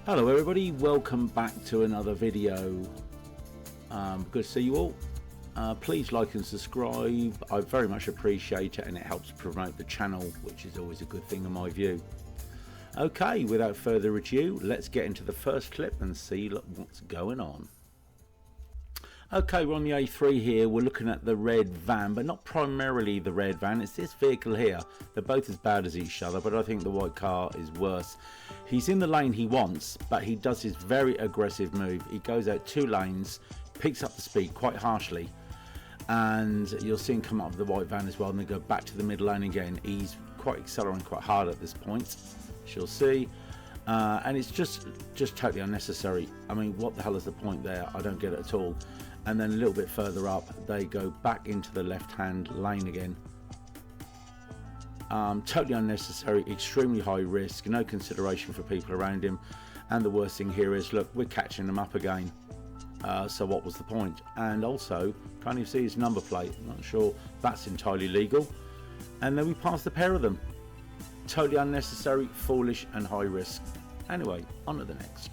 Hello everybody, welcome back to another video. Good to see you all. Please like and subscribe, I very much appreciate it, and it helps promote the channel, which is always a good thing in my view. Okay, without further ado, let's get into the first clip and see what's going on. Okay, we're on the A3 here. We're looking at the red van, but not primarily the red van. It's this vehicle here. They're both as bad as each other, but I think the white car is worse. He's in the lane he wants, but he does his very aggressive move. He goes out two lanes, picks up the speed quite harshly, and you'll see him come up with the white van as well, and then go back to the middle lane again. He's quite accelerating quite hard at this point, as you'll see. And it's just totally unnecessary. I mean, what the hell is the point there? I don't get it at all. And then a little bit further up, they go back into the left-hand lane again. Totally unnecessary, extremely high risk, no consideration for people around him. And the worst thing here is, look, we're catching them up again. So what was the point? And also, can't you see his number plate? I'm not sure that's entirely legal. And then we pass the pair of them. Totally unnecessary, foolish and high risk. Anyway, on to the next.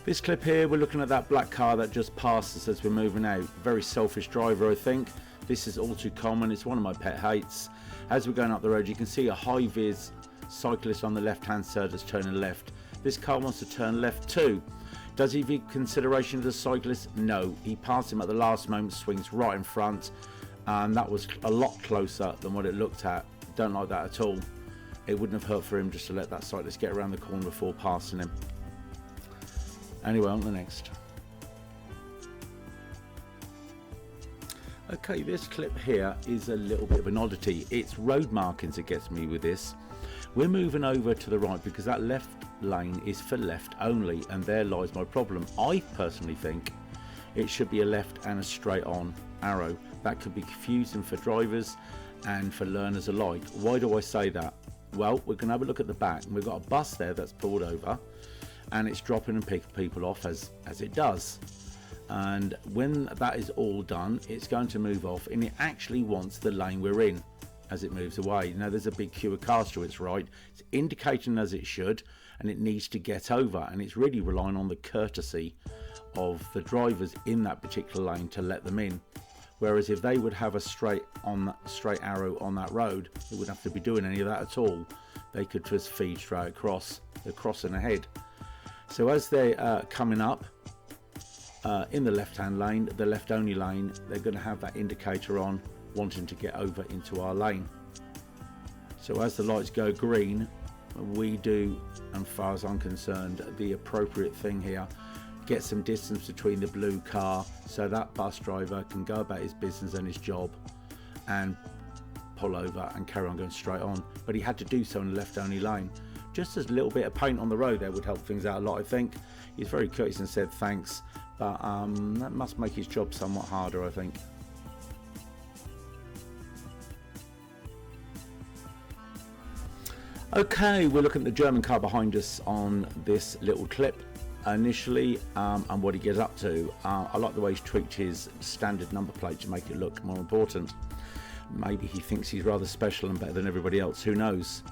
This clip here, we're looking at that black car that just passed us as we're moving out. Very selfish driver, I think. This is all too common. It's one of my pet hates. As we're going up the road, you can see a high-vis cyclist on the left-hand side that's turning left. This car wants to turn left too. Does he give consideration to the cyclist? No. He passed him at the last moment, swings right in front, and that was a lot closer than what it looked at. Don't like that at all. It wouldn't have hurt for him just to let that cyclist get around the corner before passing him. Anyway, on to the next. Okay, this clip here is a little bit of an oddity. It's road markings that gets me with this. We're moving over to the right because that left lane is for left only, and there lies my problem. I personally think it should be a left and a straight on arrow. That could be confusing for drivers and for learners alike. Why do I say that? Well, we're going to have a look at the back, and we've got a bus there that's pulled over, and it's dropping and picking people off as it does. And when that is all done, it's going to move off, and it actually wants the lane we're in as it moves away. Now there's a big queue of cars to its right. It's indicating as it should, and it needs to get over, and it's really relying on the courtesy of the drivers in that particular lane to let them in. Whereas if they would have a straight arrow on that road, they wouldn't have to be doing any of that at all. They could just feed straight across. They're crossing ahead. So as they're coming up in the left-hand lane, the left-only lane, they're going to have that indicator on, wanting to get over into our lane. So as the lights go green, we do, as far as I'm concerned, the appropriate thing here. Get some distance between the blue car so that bus driver can go about his business and his job and pull over and carry on going straight on. But he had to do so in the left-only lane. Just a little bit of paint on the road there would help things out a lot, I think. He's very courteous and said thanks, but that must make his job somewhat harder, I think. Okay, we're looking at the German car behind us on this little clip initially, and what he gets up to. I like the way he's tweaked his standard number plate to make it look more important. Maybe he thinks he's rather special and better than everybody else, who knows.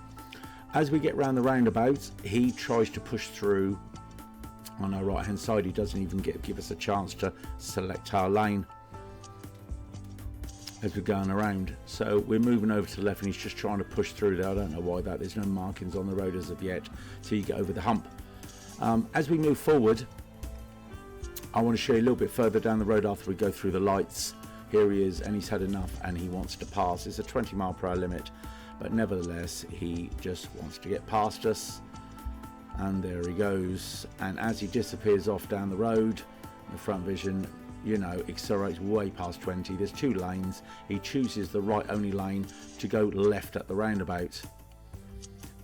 As we get round the roundabout, he tries to push through on our right hand side. He doesn't even give us a chance to select our lane as we're going around. So we're moving over to the left, and he's just trying to push through there. I don't know why that. There's no markings on the road as of yet, so you get over the hump. As we move forward, I want to show you a little bit further down the road after we go through the lights. Here he is, and he's had enough, and he wants to pass. It's a 20 mile per hour limit, but nevertheless he just wants to get past us, and there he goes. And as he disappears off down the road, the front vision, you know, accelerates way past 20. There's two lanes. He chooses the right only lane to go left at the roundabout.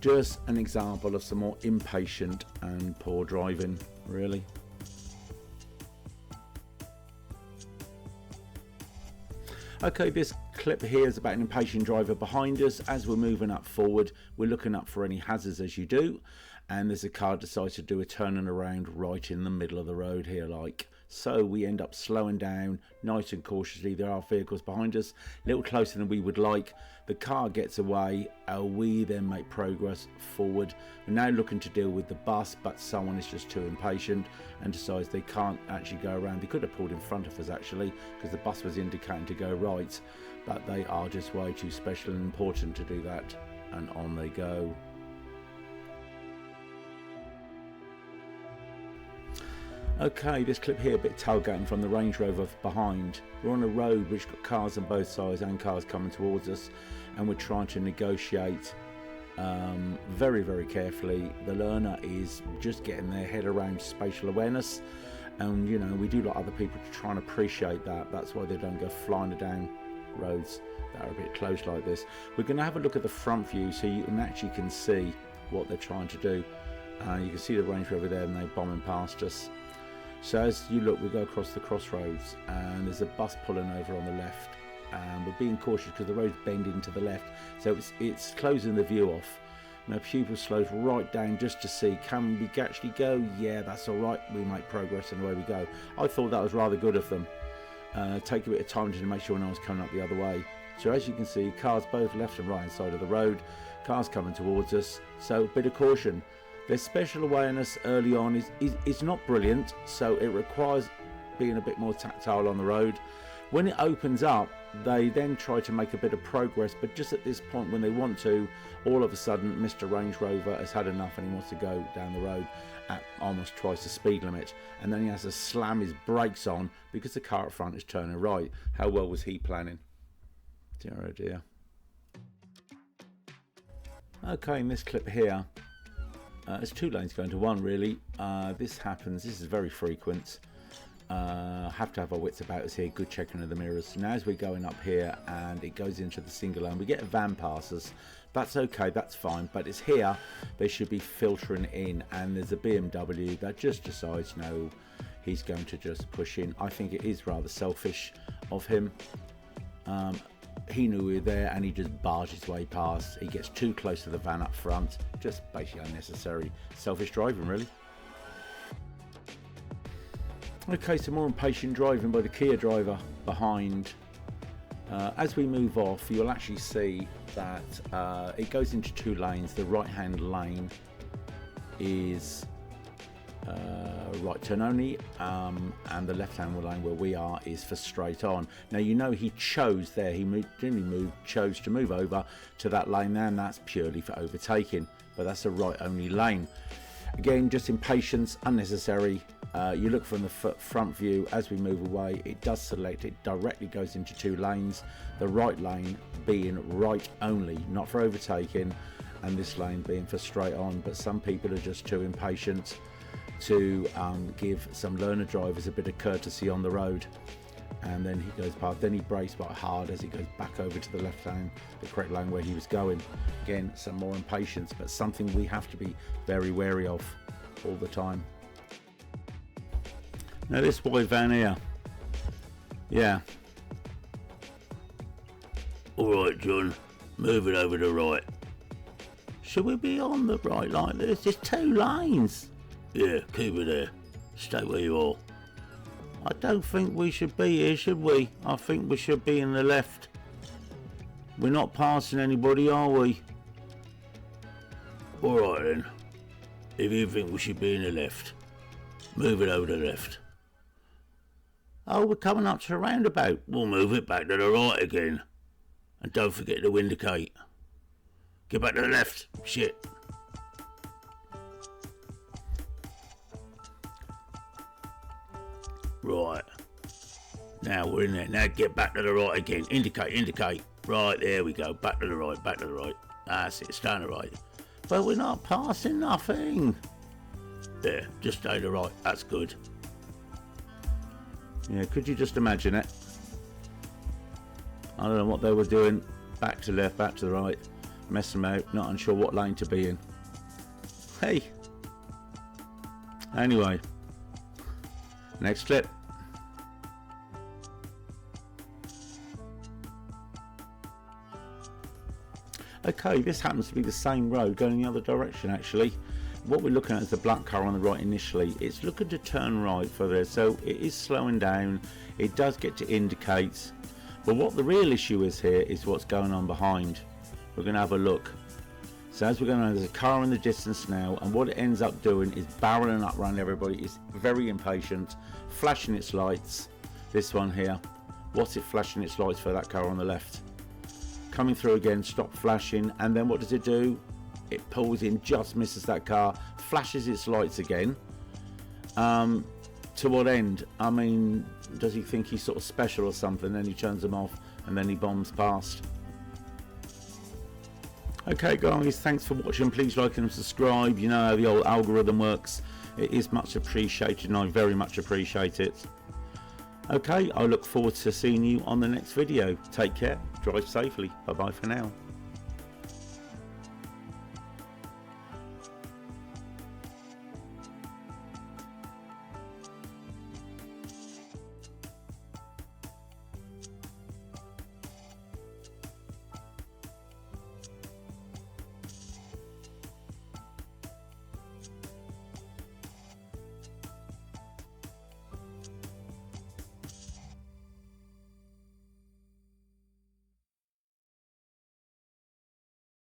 Just an example of some more impatient and poor driving, really. Okay, this clip here is about an impatient driver behind us. As we're moving up forward, we're looking up for any hazards as you do, and there's a car decides to do a turning around right in the middle of the road here, like so we end up slowing down nice and cautiously. There are vehicles behind us, a little closer than we would like. The car gets away, we then make progress forward. We're now looking to deal with the bus, but someone is just too impatient and decides they can't actually go around. They could have pulled in front of us actually, because the bus was indicating to go right, but they are just way too special and important to do that, and on they go. Okay, this clip here, a bit tailgating from the Range Rover behind. We're on a road which got cars on both sides and cars coming towards us, and we're trying to negotiate very, very carefully. The learner is just getting their head around spatial awareness, and you know, we do like other people to try and appreciate that. That's why they don't go flying down roads that are a bit close like this. We're going to have a look at the front view so you can see what they're trying to do. You can see the Range Rover there and they're bombing past us. So as you look, we go across the crossroads and there's a bus pulling over on the left, and we're being cautious because the road's bending to the left, so it's closing the view off. My pupil slows right down just to see, can we actually go? Yeah, that's all right, we make progress and away we go. I thought that was rather good of them. Take a bit of time to make sure no one's coming up the other way. So as you can see, cars both left and right hand side of the road, cars coming towards us, so a bit of caution. Their special awareness early on is not brilliant, so it requires being a bit more tactile on the road. When it opens up, they then try to make a bit of progress, but just at this point when they want to, all of a sudden Mr. Range Rover has had enough and he wants to go down the road at almost twice the speed limit, and then he has to slam his brakes on because the car at front is turning right. How well was he planning? Dear oh dear. Okay, in this clip here, there's two lanes going to one really. This is very frequent. Have to have our wits about us here, good checking of the mirrors. Now as we're going up here and it goes into the single lane, we get a van past us. That's okay, that's fine, but it's here they should be filtering in, and there's a BMW that just decides no, he's going to just push in. I think it is rather selfish of him. He knew we were there and he just barged his way past. He gets too close to the van up front, just basically unnecessary selfish driving really. Okay, some more impatient driving by the Kia driver behind. As we move off, you'll actually see that it goes into two lanes. The right hand lane is right turn only, and the left hand lane where we are is for straight on. Now you know he chose there, chose to move over to that lane there, and that's purely for overtaking, but that's a right only lane. Again, just impatience, unnecessary. You look from the front view as we move away, it does select, it directly goes into two lanes, the right lane being right only, not for overtaking, and this lane being for straight on. But some people are just too impatient to give some learner drivers a bit of courtesy on the road, and then he goes past, then he brakes quite hard as he goes back over to the left lane, the correct lane where he was going. Again, some more impatience, but something we have to be very wary of all the time. Now this white van here, yeah. Alright John, move it over to the right. Should we be on the right like this? There's two lanes. Yeah, keep it there. Stay where you are. I don't think we should be here, should we? I think we should be in the left. We're not passing anybody, are we? Alright then. If you think we should be in the left, move it over to the left. Oh, we're coming up to the roundabout. We'll move it back to the right again. And don't forget to indicate. Get back to the left. Shit. Right. Now we're in there. Now get back to the right again. Indicate. Right, there we go. Back to the right. That's it. Stay on the right. But we're not passing nothing. There, just stay to the right. That's good. Yeah, could you just imagine it? I don't know what they were doing. Back to left, back to the right. Messing them out, not unsure what lane to be in. Hey. Anyway. Next clip. Okay, this happens to be the same road going in the other direction actually. what we're looking at is the black car on the right initially. It's looking to turn right for there, so it is slowing down. It does get to indicate, but what the real issue is here is what's going on behind. We're going to have a look. So as we're going on, there's a car in the distance now, and what it ends up doing is barreling up around everybody. It's very impatient, flashing its lights. This one here, what's it flashing its lights for? That car on the left. Coming through again, stop flashing, and then what does it do? It pulls in, just misses that car, flashes its lights again. To what end? I mean, does he think he's sort of special or something? Then he turns them off and then he bombs past. Okay guys, thanks for watching. Please like and subscribe. You know how the old algorithm works. It is much appreciated and I very much appreciate it. Okay, I look forward to seeing you on the next video. Take care, drive safely. Bye bye for now.